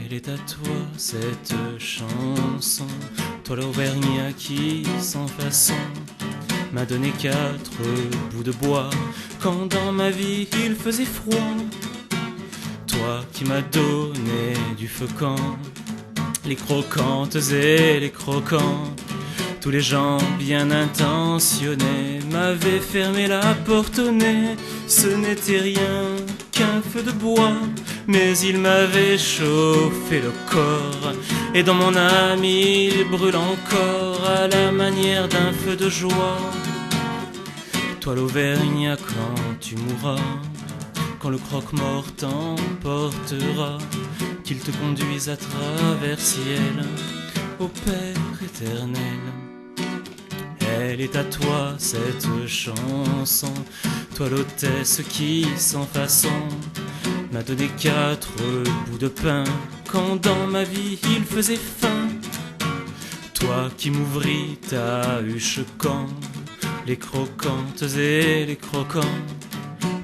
Elle est à toi cette chanson, toi l'Auvergnat qui sans façon m'a donné 4 bouts de bois quand dans ma vie il faisait froid. Toi qui m'as donné du feu quand les croquantes et les croquants, tous les gens bien intentionnés m'avaient fermé la porte au nez. Ce n'était rien qu'un feu de bois, mais il m'avait chauffé le corps, et dans mon âme il brûle encore à la manière d'un feu de joie. Toi l'Auvergnat quand tu mourras, quand le croque-mort t'emportera, qu'il te conduise à travers ciel au Père éternel. Elle est à toi cette chanson, toi l'hôtesse qui sans façon m'a donné 4 bouts de pain quand dans ma vie il faisait faim. Toi qui m'ouvris ta huche quand les croquantes et les croquants,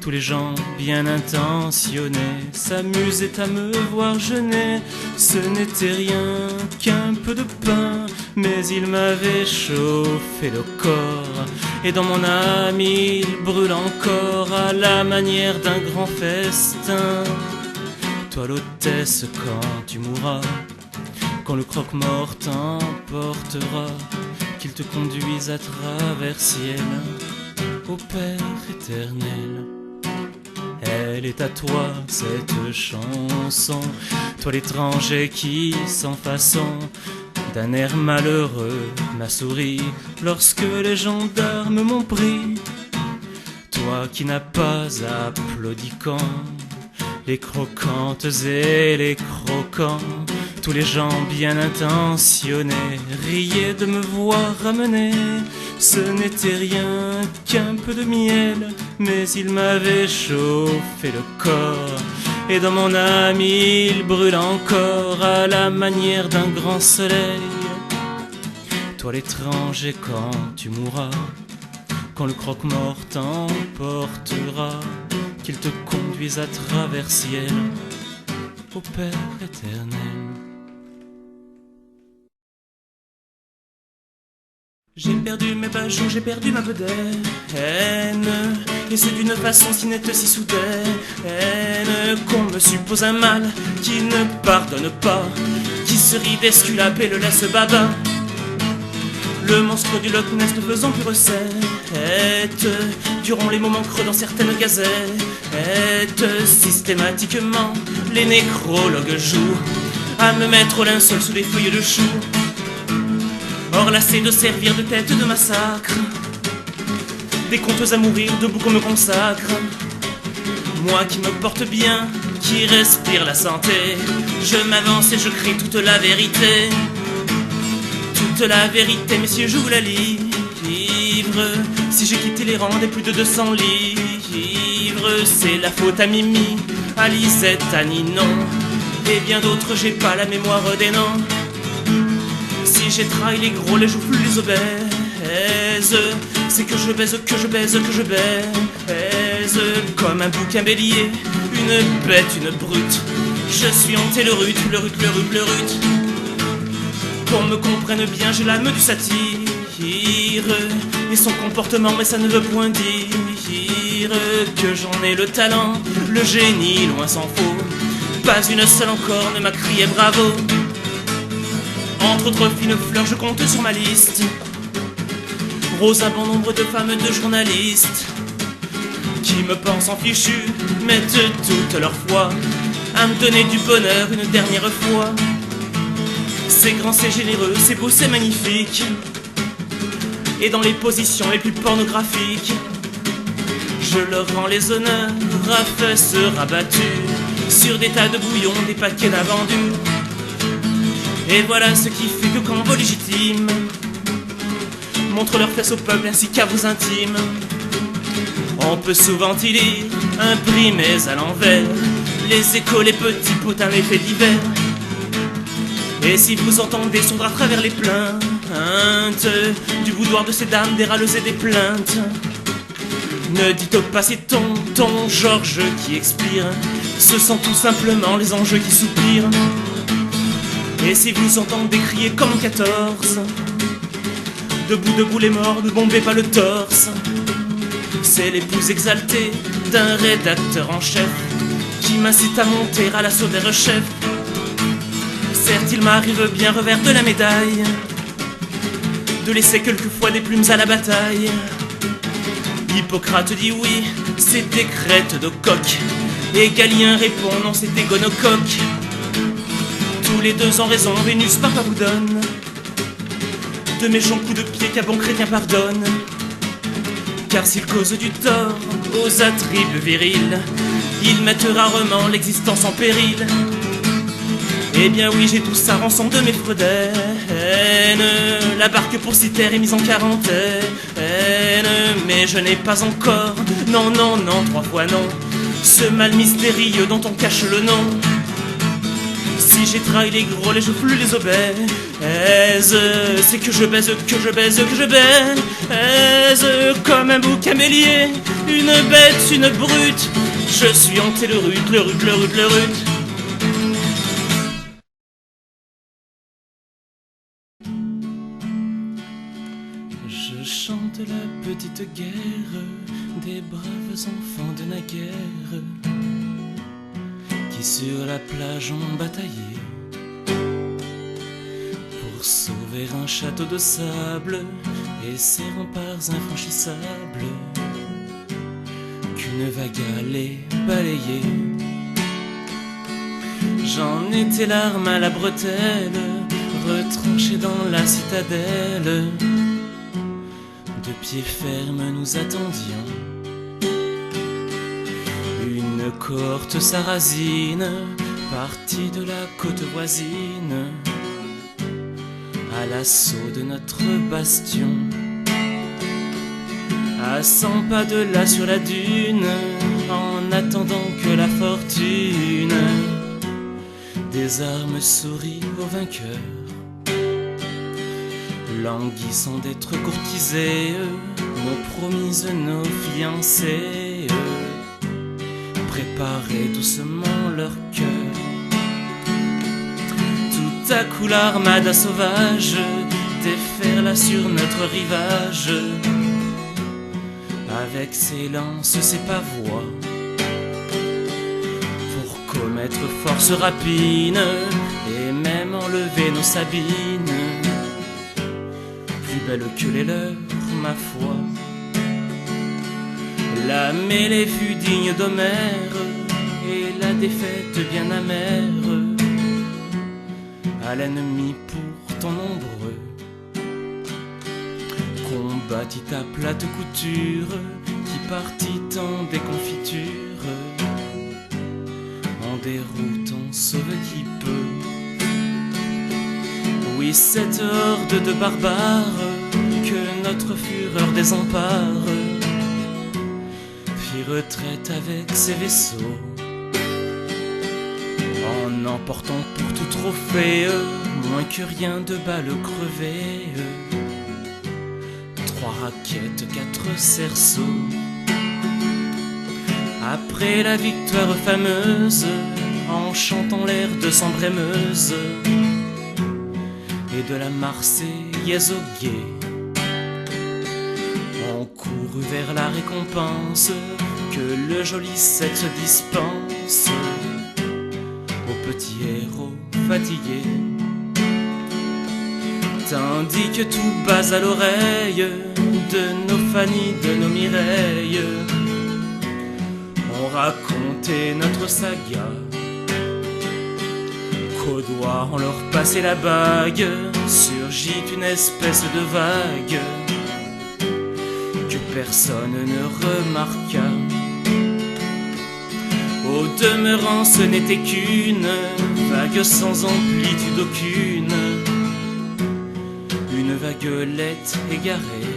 tous les gens bien intentionnés s'amusaient à me voir jeûner. Ce n'était rien qu'un peu de pain, mais il m'avait chauffé le corps, et dans mon âme il brûle encore à la manière d'un grand festin. Toi l'hôtesse quand tu mourras, quand le croque-mort t'emportera, qu'il te conduise à travers ciel au Père éternel. Elle est à toi cette chanson, toi l'étranger qui sans façon d'un air malheureux m'a souri lorsque les gendarmes m'ont pris. Toi qui n'as pas applaudi quand les croquantes et les croquants, tous les gens bien intentionnés riaient de me voir ramener. Ce n'était rien qu'un peu de miel, mais il m'avait chauffé le corps, et dans mon âme il brûle encore à la manière d'un grand soleil. Toi l'étranger quand tu mourras, quand le croque-mort t'emportera, qu'il te conduise à travers ciel au Père éternel. J'ai perdu mes bajoux, j'ai perdu ma bedaine, et c'est d'une façon si nette, si soudaine, qu'on me suppose un mal qui ne pardonne pas, qui se rit d'Esculape et le laisse baba. Le monstre du Loch Ness ne faisant plus recette, durant les moments creux dans certaines gazettes, systématiquement les nécrologues jouent à me mettre au linceul sous des feuilles de chou. Or lassé de servir de tête de massacre, des contes à mourir debout qu'on me consacre, moi qui me porte bien, qui respire la santé, je m'avance et je crie toute la vérité. Toute la vérité, messieurs, je vous la livre. Si j'ai quitté les rangs des plus de 200 livres, c'est la faute à Mimi, à Lisette, à Ninon et bien d'autres, j'ai pas la mémoire des noms. Si j'ai trahi les gros, les joufflus, les obèses, c'est que je baise, que je baise, que je baise, comme un bouquin bélier, une bête, une brute. Je suis hanté le rut, le rut, le rut, le rut. Qu'on me comprenne bien, j'ai l'âme du satire, et son comportement, mais ça ne veut point dire que j'en ai le talent, le génie, loin s'en faut. Pas une seule encore ne m'a crié bravo. Entre autres fines fleurs, je compte sur ma liste, rose un bon nombre de femmes, de journalistes, qui me pensent en fichu, mettent toute leur foi à me donner du bonheur une dernière fois. C'est grand, c'est généreux, c'est beau, c'est magnifique, et dans les positions les plus pornographiques, je leur rends les honneurs à fesses rabattues sur des tas de bouillons, des paquets d'invendus. Et voilà ce qui fait que quand vos légitimes montrent leurs fesses au peuple ainsi qu'à vos intimes, on peut souvent y lire, imprimés à l'envers, les échos, les petits potins, les faits divers. Et si vous entendez sourdre à travers les plaintes du boudoir de ces dames, des râles et des plaintes, ne dites pas c'est tonton Georges qui expire, ce sont tout simplement les anges qui soupirent. Et si vous entendez crier comme 14, debout, debout les morts, ne bombez pas le torse. C'est l'épouse exaltée d'un rédacteur en chef qui m'incite à monter à l'assaut des rechefs. Certes, il m'arrive bien revers de la médaille de laisser quelquefois des plumes à la bataille. Hippocrate dit oui, c'est des crêtes de coq. Et Galien répond non, c'est des gonocoques. Tous les deux en raison, Vénus parfois vous donne de méchants coups de pied qu'un bon chrétien pardonne. Car s'il cause du tort aux attributs virils, ils mettent rarement l'existence en péril. Eh bien oui, j'ai tout ça rançon de mes freudaines. La barque pour Cythère est mise en quarantaine. Mais je n'ai pas encore, non, non, non, 3 fois non, ce mal mystérieux dont on cache le nom. Si j'ai trahi les gros, les joufflus, les obèses, c'est que je baise, que je baise, que je baise. Comme un bouc à bélier, une bête, une brute. Je suis hanté le rut, le rut, le rut, le rut. Je chante la petite guerre des braves enfants de naguère qui sur la plage ont bataillé pour sauver un château de sable et ses remparts infranchissables qu'une vague allait balayer. J'en étais l'arme à la bretelle, retranché dans la citadelle. De pied ferme nous attendions une cohorte sarrasine partie de la côte voisine à l'assaut de notre bastion. À 100 pas de là sur la dune, en attendant que la fortune des armes sourit aux vainqueurs, languissant d'être courtisés, nos promises, nos fiancées, préparer doucement leur cœur. Tout à coup l'armada sauvage déferla sur notre rivage, avec ses lances, ses pavois, pour commettre force rapine et même enlever nos sabines. Plus belle que les leurs, ma foi. La mêlée fut digne d'Homère et la défaite bien amère à l'ennemi pourtant nombreux. Combattit à plate couture qui partit en déconfiture, en déroutant sauve qui peut. Oui, cette horde de barbares que notre fureur désempare fit retraite avec ses vaisseaux, en emportant pour tout trophée moins que rien de balles crevées, 3 raquettes, 4 cerceaux. Après la victoire fameuse, en chantant l'air de Sambrémeuse et de la Marseillaise au guet, on courut vers la récompense que le joli sept se dispense aux petits héros fatigués. Tandis que tout bas à l'oreille de nos Fanny, de nos Mireilles, on racontait notre saga, qu'au doigt on leur passait la bague, surgit une espèce de vague que personne ne remarqua. Au demeurant ce n'était qu'une vague sans amplitude aucune, une vaguelette égarée.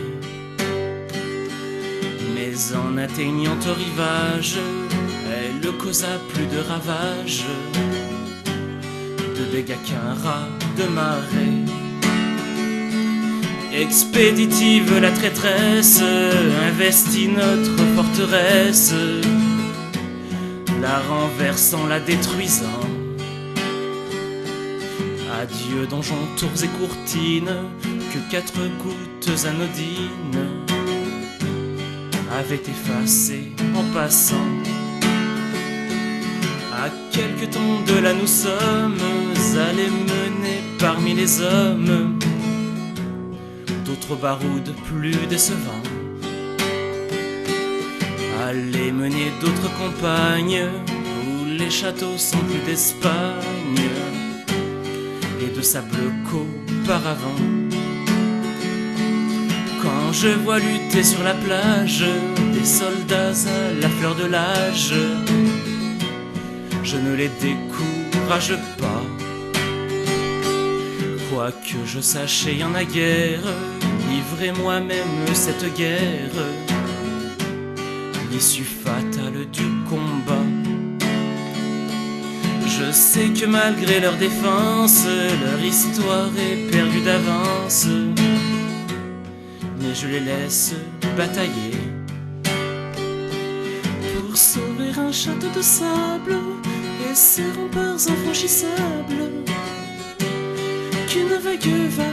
Mais en atteignant au rivage, elle causa plus de ravages, de dégâts qu'un rat de marée. Expéditive la traîtresse investit notre forteresse, la renversant, la détruisant, Adieu donjons, tours et courtines, que 4 gouttes anodines avaient effacé en passant. À quelque temps de là nous sommes allés mener parmi les hommes d'autres baroudes plus décevants, allés mener d'autres campagnes où les châteaux sont plus d'Espagne et de sable qu'auparavant. Quand je vois lutter sur la plage des soldats à la fleur de l'âge, je ne les décourage pas. Quoique je sache, y en a guère, livrer moi-même cette guerre, l'issue fatale du combat. Je sais que malgré leur défense, leur histoire est perdue d'avance, mais je les laisse batailler pour sauver un château de sable et ses remparts infranchissables qu'une vague va